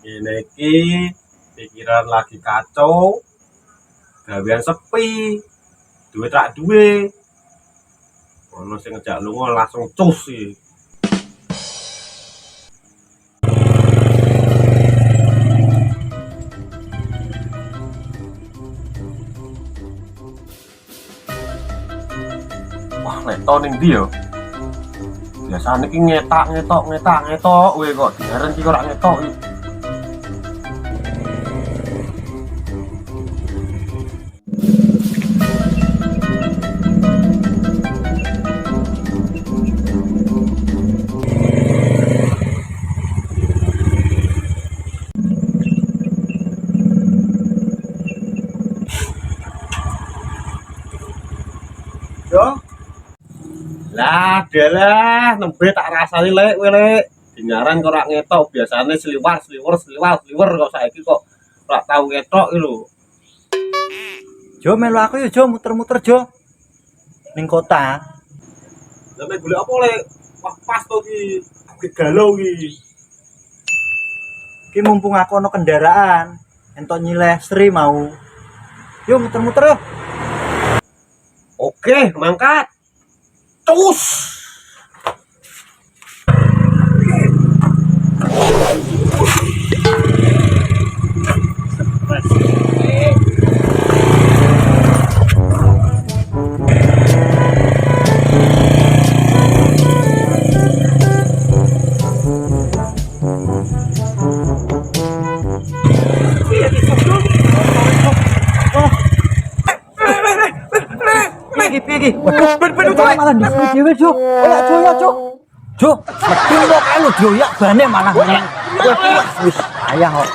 Ini iki pikiran lagi kacau, gawean sepi, duit rak duwe. Ono sing ngejak lunga langsung cus sih. Wah, neto ning ndi yo? Biasane iki ngetak we kok diaren iki ora ngetok iki. Yo. Lah, delah, nembe tak rasani lek kowe lek. Dinyaran kok ora ngetok, biasane sliwer kok saiki kok ora tau ngetok iki lho. Jo melu aku yo Jo muter-muter Jo ning kota. Lah mek golek apa lek? Wah, pas to iki. Aku galau iki. Ki mumpung aku ono kendaraan, entok nyileh Sri mau. Yo muter-muter yo. Oke, mangkat. Cus. Piye iki? Waduh, ben malah ndisi dhewe Jo. Ora Jo ya Jo. Jo, medun kok kae lho dioyak bane malah neng. Wis ayah kok.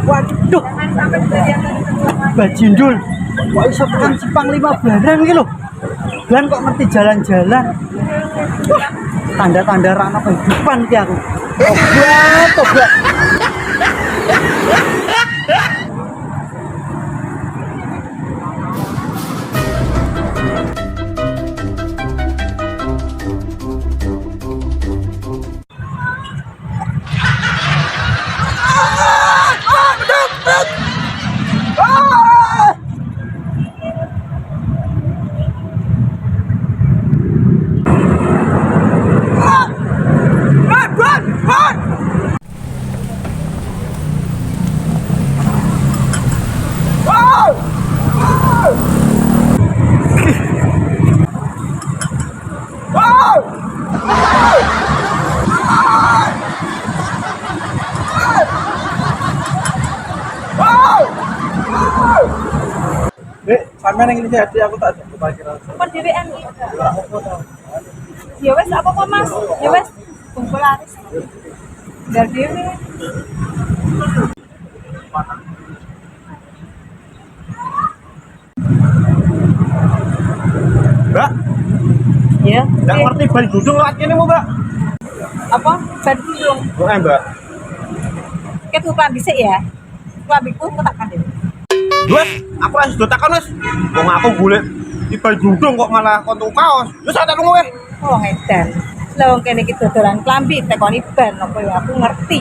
Waduh, bajindul. Kok iso tekan Cipang 5 barang iki lho. Dan kok ngerti jalan-jalan. Wah, tanda-tanda rana kehidupan ki aku. Tobat. Sampeyan yang ini jadi aku tak kepikiran. Pendirian ya wes apa kok Mas? Ya wes kumpul laris. Biar dhewe. Mbak, Ya. ndak ngerti ban gudung lewat kene Mbak. Apa? Ban gulung. Heeh, Mbak. Ket klambi sik ya. Klambiku tak kandel. Wes, aku wis do takon wis. Wong aku golek di ban gudung kok malah kontung kaos. Wis tak lunga weh. Oh ngedan. Lah wong kene iki dodolan klambi tekoni ban apa ya aku ngerti.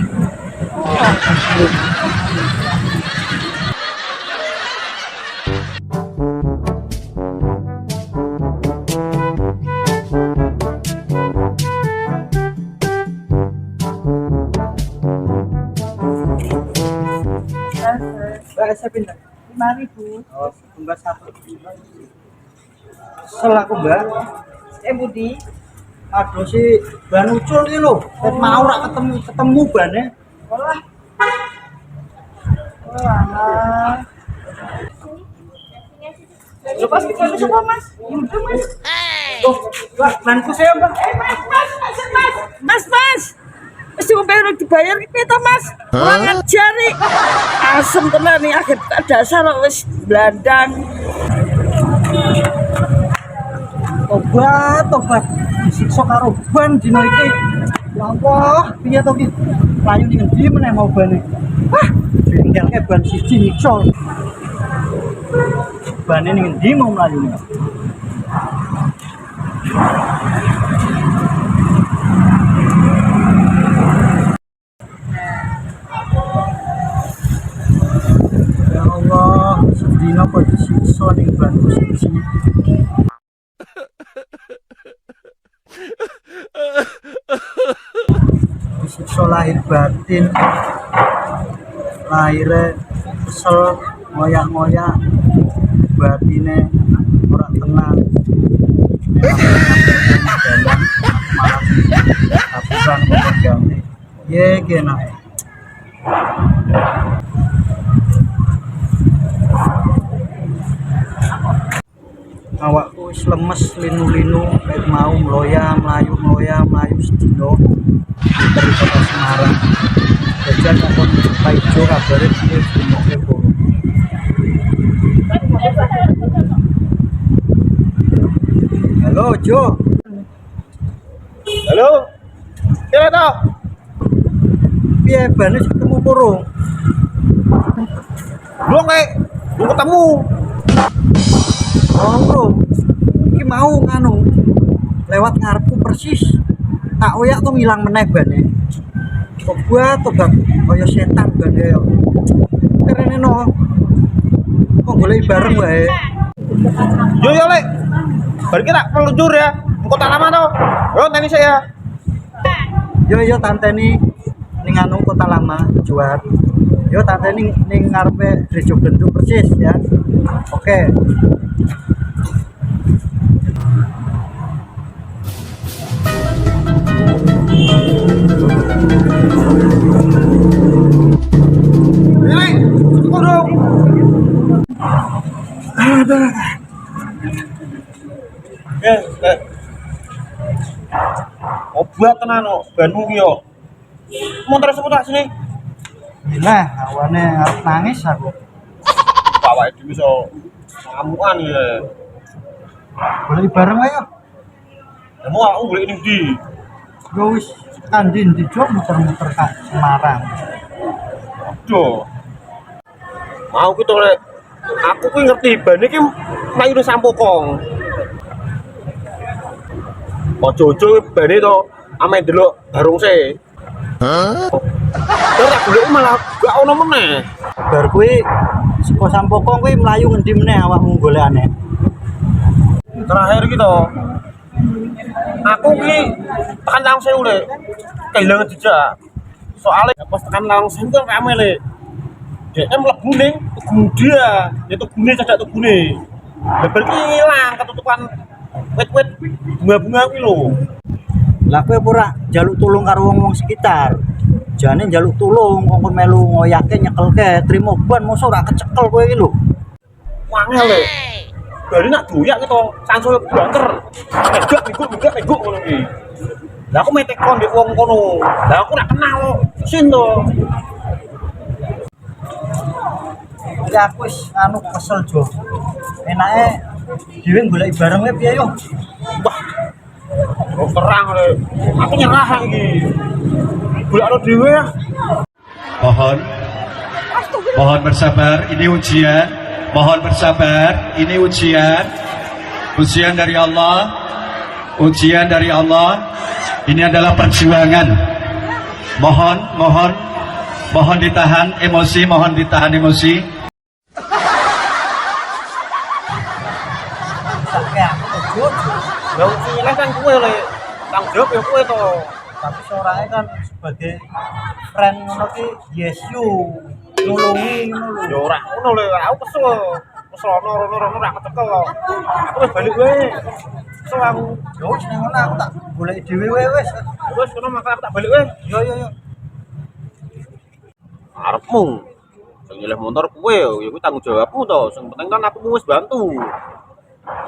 Mbak, saya pindah. 5.000. Oh, Mbak satu. Selaku Mbak. Budi. Aduh si ban ucul iki lho. Ket mau rak ketemu bane. Wah. Wah. Lepas kita coba Mas. Udah Mas. Tuh, banku saya Bang. Mas. Wis dibayar dibayar iki to Mas. Ora ngajar nih. Asem tenan nih akhir dasar wis blandang. Tobat. Disiksa karo ban dina iki. Ya Allah, piye to ki? Layu ning endi meneh mau bane? Wah, bengkelke ban siji nyiksa. Bane ning endi mau mlayu nih? Ya Allah, sedina kok disiksa ning ban siji. Disiksa lahir batin, lahirnya kesel, ngoyak-ngoyak, batine ora tenang, malah hapusan ngomong ganti, ye kena. Awakku wis lemes linu-linu kayak mau mlayu sedina dari kota Semarang. Jajan takon Paijo kabare wis dimoke boro. Halo Jo. Halo. Kira to? Piye bane ketemu kurung? Belum ketemu. Oh bro, iki mau nganu lewat ngarepku persis. Tak oyak tuh ngilang meneh bane. Kok gua tobat kaya setan bane yo. Kerene no. Kok golek bareng wae. Yo Lek. Bar kita peluncur ya. Engko tak lama to. Yo tani saya. Yo tanteni ning anu kota lama juar. Yo tanteni ning ngarepe Gereja Bendu persis ya. Oke. Obat tenan kok, banmu ki yo. Montor sepeda sini. Lah, awane arep nangis aku. Awake dhewe iso ngamukan ya. Boleh bareng ayo. Kamu aku golek ning ndi? Yo wis kandin di Jog muter-muter ka Semarang. Aduh. Mau ki to Lek. Aku ki ngerti ban iki mlayu sampokong. Ojo-ojo bane to ame ndelok barungse. Hah? Ora golek malah gak ono meneh. Bar kuwi saka Sampokong kuwi mlayu ngendi meneh awakmu golekane? Terakhir gitu. Aku ki tekan langsung le. Kehilangan jejak. Soalnya pas tekan langsung kan rame le. Dia mlebu ning Tugudia, ya Tugune cadak Tugune. Lebar ki ilang ketutupan wit-wit bunga-bunga kuwi lho. Lah kowe ora njaluk tulung karo wong-wong sekitar. Jane njaluk tulung kok melu ngoyake nyekelke, trimo ban mosok ora kecekel kowe iki lho. Wangel le. Bari nak doyak gitu, sansule banter. Megak ngono ki. Lah aku metek kon ndek wong kono. Lah aku ora kenal kok. Sin to. Ya aku wis anu kesel Jo. Enake dhewe golek bareng wae piye yo? Wah. Oh terang le. Aku nyerah iki. Golekno dhewe ya. Mohon bersabar, ini ujian. Mohon bersabar, ini ujian. Ujian dari Allah. Ujian dari Allah. Ini adalah perjuangan. Mohon ditahan emosi, mohon ditahan emosi. Lah cilik kan kowe le. Tang jawab ya kowe to. Tapi seorangnya kan sebagai friend ngono ki yes you nulungi ngono lho. Ya ora ngono le, aku kesel. Sono rono ra ketekel kok. Aku wis balik kowe. So aku Yo wis ning ngono aku tak golek dhewe wae wis. wis kono maka aku tak balik kowe. Yo yo yo. Arepmu. Sing nyeleh motor kowe ya kuwi tanggung jawabmu to. Sing penting kan aku wis bantu.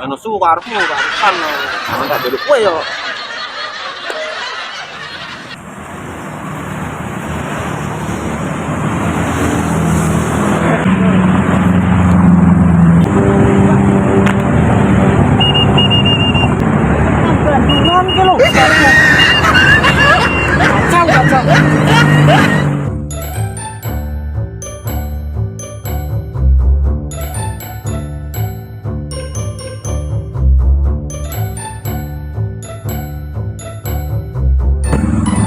Nesu kok arepmu gak urusan. Sampe tak balik kowe yo. Non ke lho. Kacau kacau.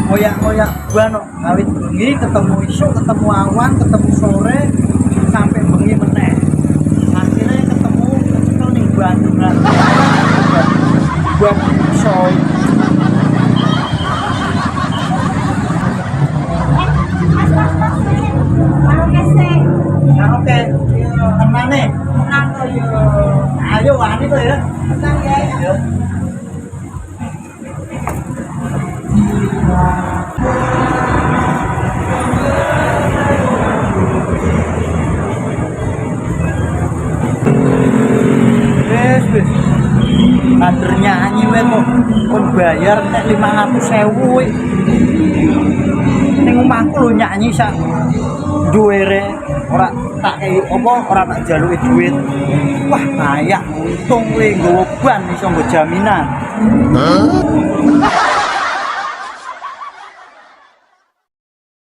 Koyak-koyak ban kok ngawit bengi ketemu isuk, ketemu awan, ketemu sore sampai bengi meneh. Akhirnya ketemu ning Bandung. Buat soy. Oke, tenang nih. Tenang tuh yo. Ayo wani tuh ya. Tenang ya. Wes. Kader nyanyi wae kok kon bayar nek 500.000 wae. Ning omahku lho nyanyi sak duwere ora tak kei apa ora tak jaluki duit. Wah, kayak untung kowe nggowo ban iso nggo jaminan.